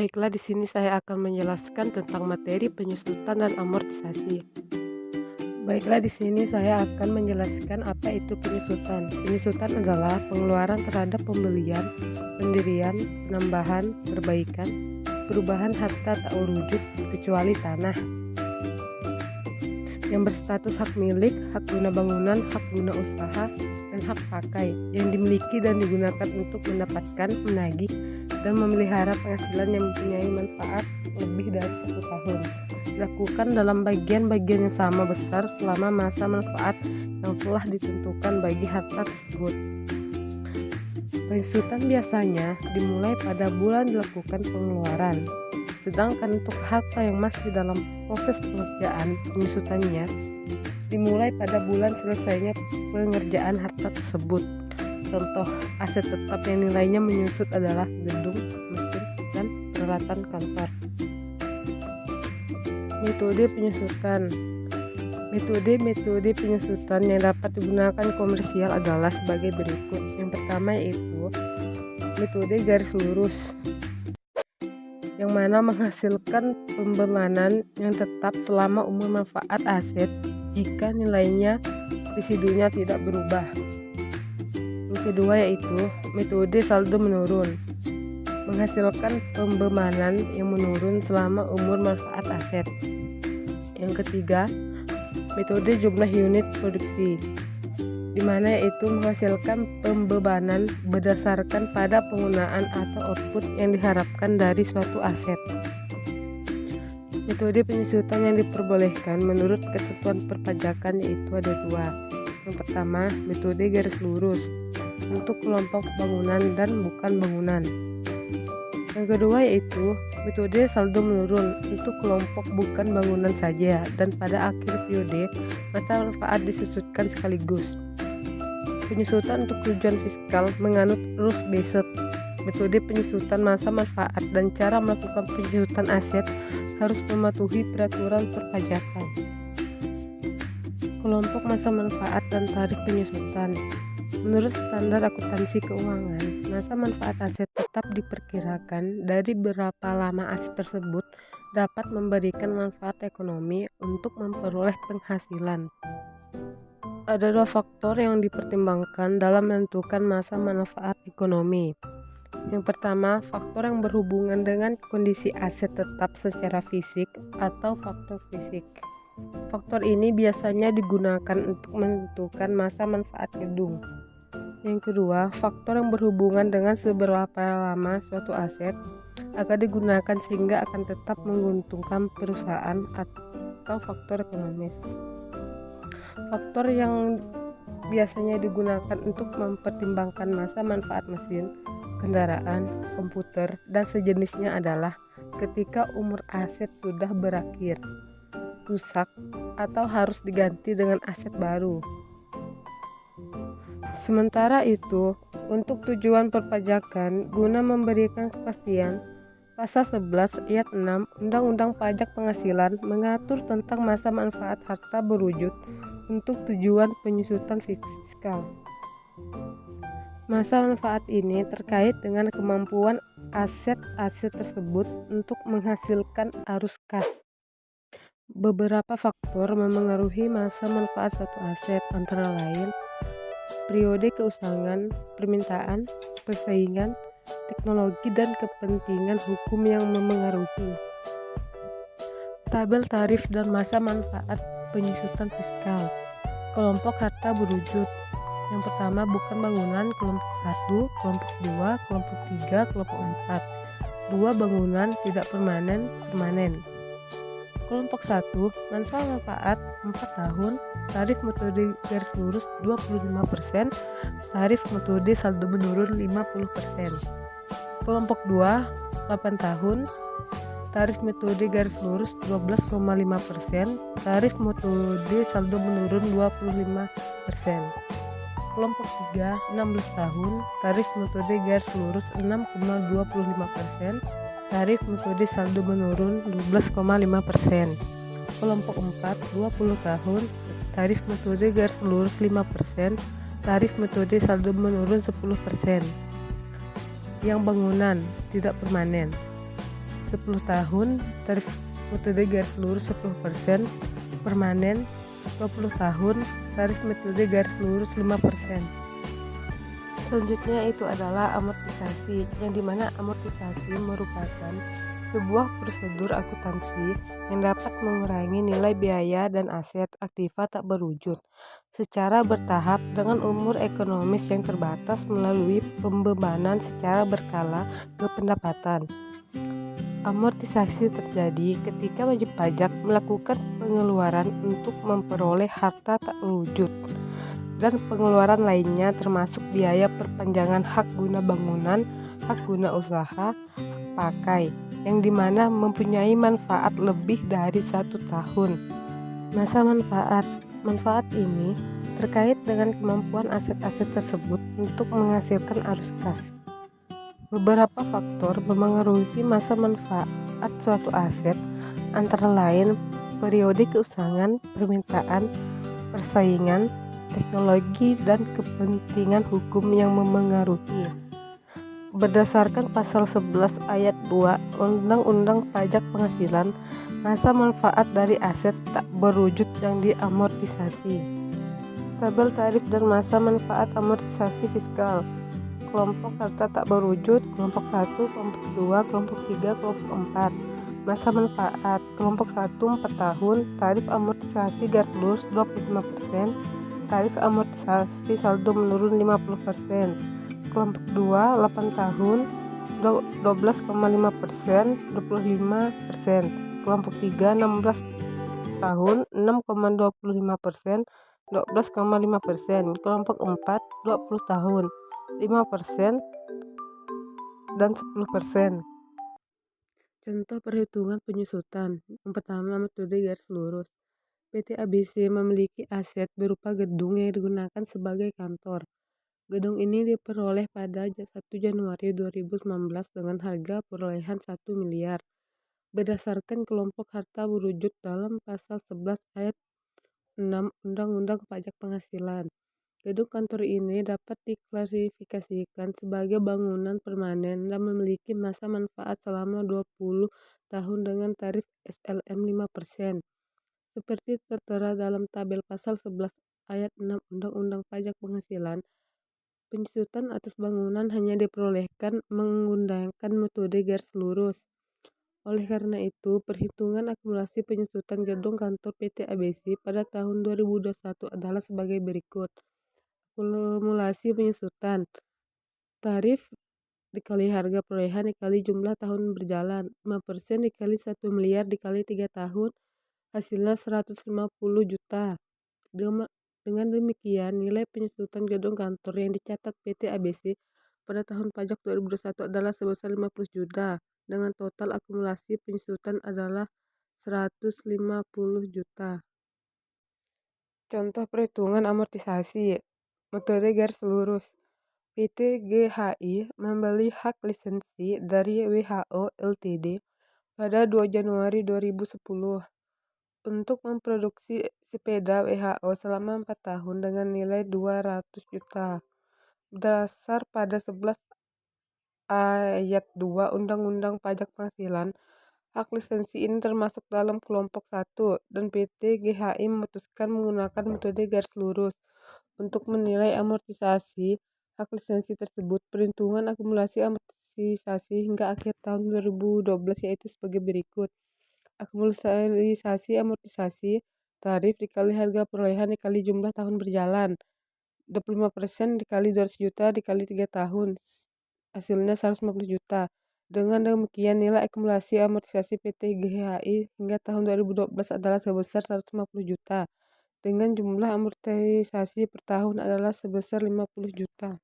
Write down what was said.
Baiklah, di sini saya akan menjelaskan tentang materi penyusutan dan amortisasi. Baiklah, di sini saya akan menjelaskan apa itu penyusutan. Penyusutan adalah pengeluaran terhadap pembelian, pendirian, penambahan, perbaikan, perubahan harta tak wujud kecuali tanah yang berstatus hak milik, hak guna bangunan, hak guna usaha, dan hak pakai yang dimiliki dan digunakan untuk mendapatkan, menagih, dan memelihara penghasilan yang mempunyai manfaat lebih dari 1 tahun. Dilakukan dalam bagian-bagian yang sama besar selama masa manfaat yang telah ditentukan bagi harta tersebut. Penyusutan biasanya dimulai pada bulan dilakukan pengeluaran, sedangkan untuk harta yang masih dalam proses pengerjaan penyusutannya dimulai pada bulan selesainya pengerjaan harta tersebut. Contoh, aset tetap yang nilainya menyusut adalah gedung, mesin, dan peralatan kantor. Metode penyusutan. Metode penyusutan yang dapat digunakan komersial adalah sebagai berikut. Yang pertama yaitu metode garis lurus, yang mana menghasilkan pembebanan yang tetap selama umur manfaat aset jika nilainya residunya tidak berubah. Yang kedua yaitu metode saldo menurun, menghasilkan pembebanan yang menurun selama umur manfaat aset. Yang ketiga, metode jumlah unit produksi, di mana yaitu menghasilkan pembebanan berdasarkan pada penggunaan atau output yang diharapkan dari suatu aset. Metode penyusutan yang diperbolehkan menurut ketentuan perpajakan yaitu ada 2. Yang pertama, metode garis lurus untuk kelompok bangunan dan bukan bangunan. Yang kedua yaitu metode saldo menurun untuk kelompok bukan bangunan saja dan pada akhir periode masa manfaat disusutkan sekaligus. Penyusutan untuk tujuan fiskal menganut rules based. Metode penyusutan masa manfaat dan cara melakukan penyusutan aset harus mematuhi peraturan perpajakan. Kelompok masa manfaat dan tarif penyusutan. Menurut standar akuntansi keuangan, masa manfaat aset tetap diperkirakan dari berapa lama aset tersebut dapat memberikan manfaat ekonomi untuk memperoleh penghasilan. Ada 2 faktor yang dipertimbangkan dalam menentukan masa manfaat ekonomi. Yang pertama, faktor yang berhubungan dengan kondisi aset tetap secara fisik atau faktor fisik. Faktor ini biasanya digunakan untuk menentukan masa manfaat gedung. Yang kedua, faktor yang berhubungan dengan seberapa lama suatu aset akan digunakan sehingga akan tetap menguntungkan perusahaan atau faktor ekonomis. Faktor yang biasanya digunakan untuk mempertimbangkan masa manfaat mesin, kendaraan, komputer, dan sejenisnya adalah ketika umur aset sudah berakhir, rusak, atau harus diganti dengan aset baru. Sementara itu, untuk tujuan perpajakan, guna memberikan kepastian, Pasal 11 Ayat 6 Undang-Undang Pajak Penghasilan mengatur tentang masa manfaat harta berwujud untuk tujuan penyusutan fiskal. Masa manfaat ini terkait dengan kemampuan aset-aset tersebut untuk menghasilkan arus kas. Beberapa faktor memengaruhi masa manfaat satu aset, antara lain periode keusangan, permintaan, persaingan, teknologi, dan kepentingan hukum yang memengaruhi. Tabel tarif dan masa manfaat penyusutan fiskal. Kelompok harta berwujud. Yang pertama, bukan bangunan, kelompok 1, kelompok 2, kelompok 3, kelompok 4. 2 bangunan tidak permanen. Kelompok 1, masa manfaat 4 tahun, tarif metode garis lurus 25%, tarif metode saldo menurun 50%. Kelompok 2, 8 tahun, tarif metode garis lurus 12,5%, tarif metode saldo menurun 25%. Kelompok 3, 16 tahun, tarif metode garis lurus 6,25%, tarif metode saldo menurun 12,5%. Kelompok 4, 20 tahun, tarif metode garis lurus 5%, tarif metode saldo menurun 10%. Yang bangunan tidak permanen. 10 tahun, tarif metode garis lurus 10%, permanen 20 tahun, tarif metode garis lurus 5%. Selanjutnya itu adalah amortisasi, yang dimana amortisasi merupakan sebuah prosedur akuntansi yang dapat mengurangi nilai biaya dan aset aktiva tak berwujud secara bertahap dengan umur ekonomis yang terbatas melalui pembebanan secara berkala ke pendapatan. Amortisasi terjadi ketika wajib pajak melakukan pengeluaran untuk memperoleh harta tak berwujud dan pengeluaran lainnya termasuk biaya perpanjangan hak guna bangunan, hak guna usaha, hak pakai, yang dimana mempunyai manfaat lebih dari 1 tahun. Masa manfaat ini terkait dengan kemampuan aset-aset tersebut untuk menghasilkan arus kas. Beberapa faktor memengaruhi masa manfaat suatu aset, antara lain periode keusangan, permintaan, persaingan, teknologi, dan kepentingan hukum yang memengaruhi. Berdasarkan pasal 11 ayat 2 Undang-Undang Pajak Penghasilan, masa manfaat dari aset tak berwujud yang diamortisasi. Tabel tarif dan masa manfaat amortisasi fiskal. Kelompok harta tak berwujud, kelompok 1, kelompok 2, kelompok 3, kelompok 4. Masa manfaat kelompok 1 4 tahun, tarif amortisasi garis lurus 25%, tarif amortisasi saldo menurun 50%. Kelompok 2 8 tahun 12,5%, 25%. Kelompok 3 16 tahun 6,25%, 12,5%. Kelompok 4 20 tahun 5% dan 10%. Contoh perhitungan penyusutan. Yang pertama, metode garis lurus. PT ABC memiliki aset berupa gedung yang digunakan sebagai kantor. Gedung ini diperoleh pada 1 Januari 2019 dengan harga perolehan 1 miliar. Berdasarkan kelompok harta berwujud dalam pasal 11 ayat 6 Undang-Undang Pajak Penghasilan. Gedung kantor ini dapat diklasifikasikan sebagai bangunan permanen dan memiliki masa manfaat selama 20 tahun dengan tarif SLM 5%. Seperti tertera dalam tabel pasal 11 ayat 6 Undang-Undang Pajak Penghasilan, penyusutan atas bangunan hanya diperolehkan menggunakan metode garis lurus. Oleh karena itu, perhitungan akumulasi penyusutan gedung kantor PT ABC pada tahun 2021 adalah sebagai berikut. Akumulasi penyusutan tarif dikali harga perolehan dikali jumlah tahun berjalan, 5% dikali 1 miliar dikali 3 tahun, hasilnya 150 juta. Dengan demikian, nilai penyusutan gedung kantor yang dicatat PT ABC pada tahun pajak 2021 adalah sebesar 50 juta, dengan total akumulasi penyusutan adalah 150 juta. Contoh perhitungan amortisasi. Metode garis lurus. PT GHI membeli hak lisensi dari WHO Ltd pada 2 Januari 2010 untuk memproduksi sepeda WHO selama 4 tahun dengan nilai 200 juta. Berdasar pada 11 ayat 2 Undang-Undang Pajak Penghasilan, hak lisensi ini termasuk dalam kelompok 1 dan PT GHI memutuskan menggunakan metode garis lurus untuk menilai amortisasi hak lisensi tersebut. Perhitungan akumulasi amortisasi hingga akhir tahun 2012 yaitu sebagai berikut. Akumulasi amortisasi tarif dikali harga perolehan dikali jumlah tahun berjalan, 25% dikali 200 juta dikali 3 tahun, hasilnya 150 juta. Dengan demikian, nilai akumulasi amortisasi PT GHI hingga tahun 2012 adalah sebesar 150 juta, dengan jumlah amortisasi per tahun adalah sebesar 50 juta.